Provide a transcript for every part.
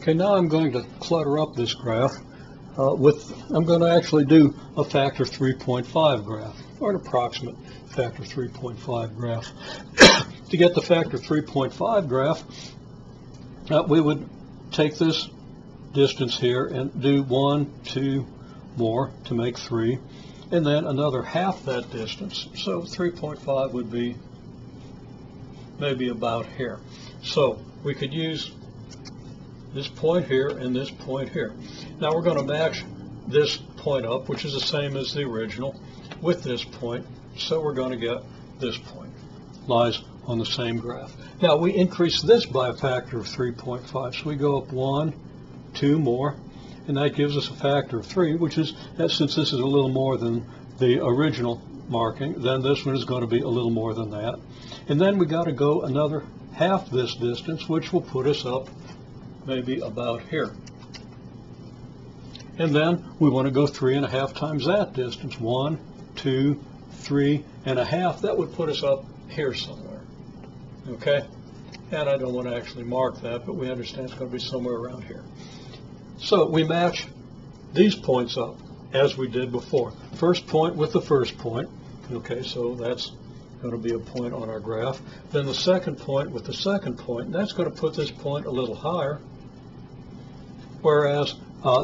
Okay, now I'm going to clutter up this graph I'm going to actually do a factor 3.5 graph, or an approximate factor 3.5 graph. To get the factor 3.5 graph, we would take this distance here and do 1, 2 more to make 3, and then another half that distance. So 3.5 would be maybe about here. So we could use this point here and this point here. Now we're going to match this point up, which is the same as the original, with this point. So we're going to get this point. Lies on the same graph. Now we increase this by a factor of 3.5. So we go up 1, 2 more, and that gives us a factor of 3, which is, since this is a little more than the original marking, then this one is going to be a little more than that. And then we got to go another half this distance, which will put us up maybe about here. And then we want to go 3.5 times that distance. 1, 2, 3.5. That would put us up here somewhere. Okay? And I don't want to actually mark that, but we understand it's going to be somewhere around here. So we match these points up as we did before. First point with the first point. Okay, so that's going to be a point on our graph. Then the second point with the second point, and that's going to put this point a little higher, whereas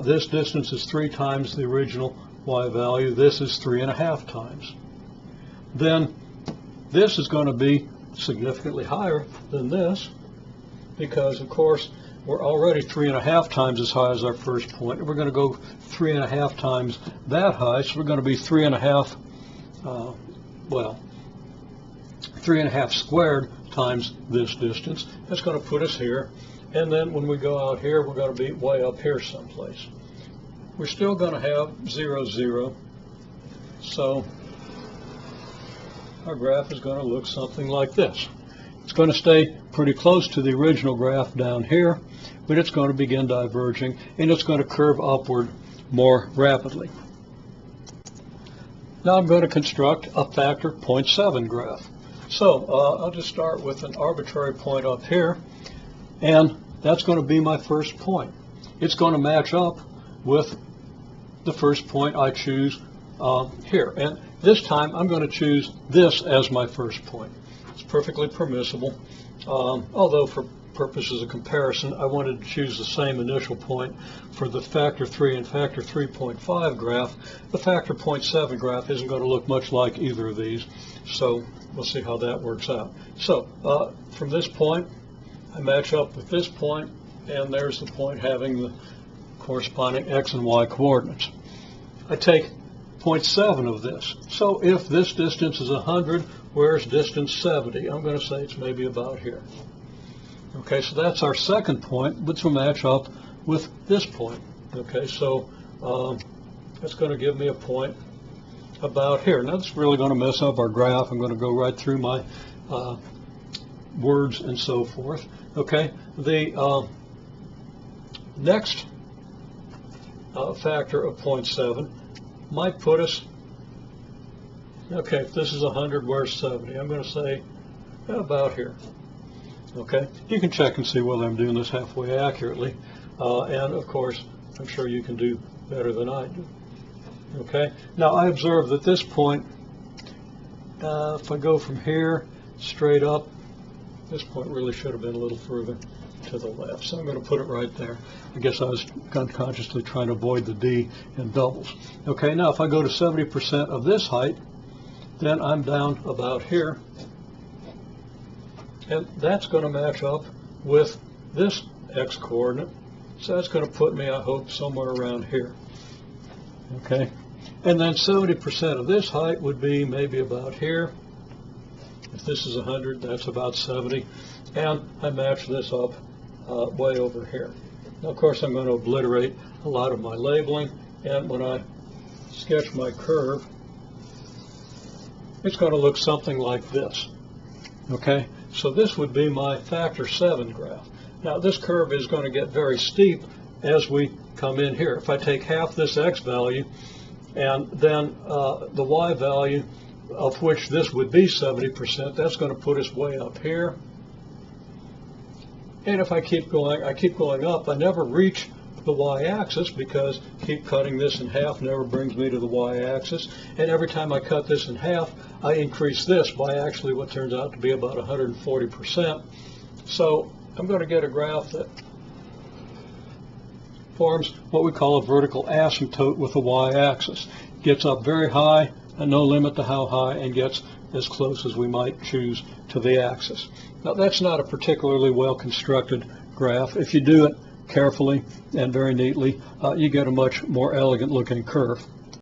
this distance is 3 times the original y value. This is 3.5 times. Then this is going to be significantly higher than this because, of course, we're already 3.5 times as high as our first point, and we're going to go 3.5 times that high, so we're going to be 3.5 squared times this distance. That's going to put us here. And then when we go out here, we're going to be way up here someplace. We're still going to have 0, 0. So our graph is going to look something like this. It's going to stay pretty close to the original graph down here, but it's going to begin diverging, and it's going to curve upward more rapidly. Now I'm going to construct a factor 0.7 graph. So I'll just start with an arbitrary point up here, and that's going to be my first point. It's going to match up with the first point I choose here. And this time I'm going to choose this as my first point. It's perfectly permissible, although for purposes of comparison, I wanted to choose the same initial point for the factor 3 and factor 3.5 graph. The factor 0.7 graph isn't going to look much like either of these, so we'll see how that works out. So from this point, I match up with this point, and there's the point having the corresponding x and y coordinates. I take 0.7 of this. So if this distance is 100, where's distance 70? I'm going to say it's maybe about here. Okay, so that's our second point, which will match up with this point. Okay, so that's going to give me a point about here. Now, that's really going to mess up our graph. I'm going to go right through my words and so forth. Okay, the next factor of 0.7 might put us, okay, if this is 100, where's 70? I'm going to say about here. Okay, you can check and see whether I'm doing this halfway accurately, and of course, I'm sure you can do better than I do. Okay, now I observe that this point, if I go from here straight up, this point really should have been a little further to the left, so I'm going to put it right there. I guess I was unconsciously trying to avoid the D in doubles. Okay, now if I go to 70% of this height, then I'm down about here, and that's going to match up with this x coordinate, so that's going to put me, I hope, somewhere around here. Okay, and then 70% of this height would be maybe about here. If this is 100, that's about 70, and I match this up way over here. Now, of course, I'm going to obliterate a lot of my labeling, and when I sketch my curve, it's going to look something like this. Okay, so this would be my factor 7 graph. Now, this curve is going to get very steep as we come in here. If I take half this x value, and then the y value, of which this would be 70%, that's going to put us way up here. And if I keep going up, I never reach the y-axis, because keep cutting this in half never brings me to the y-axis. And every time I cut this in half, I increase this by actually what turns out to be about 140%. So I'm going to get a graph that forms what we call a vertical asymptote with a y-axis. Gets up very high, and no limit to how high, and gets as close as we might choose to the axis. Now, that's not a particularly well constructed graph. If you do it carefully and very neatly, you get a much more elegant looking curve.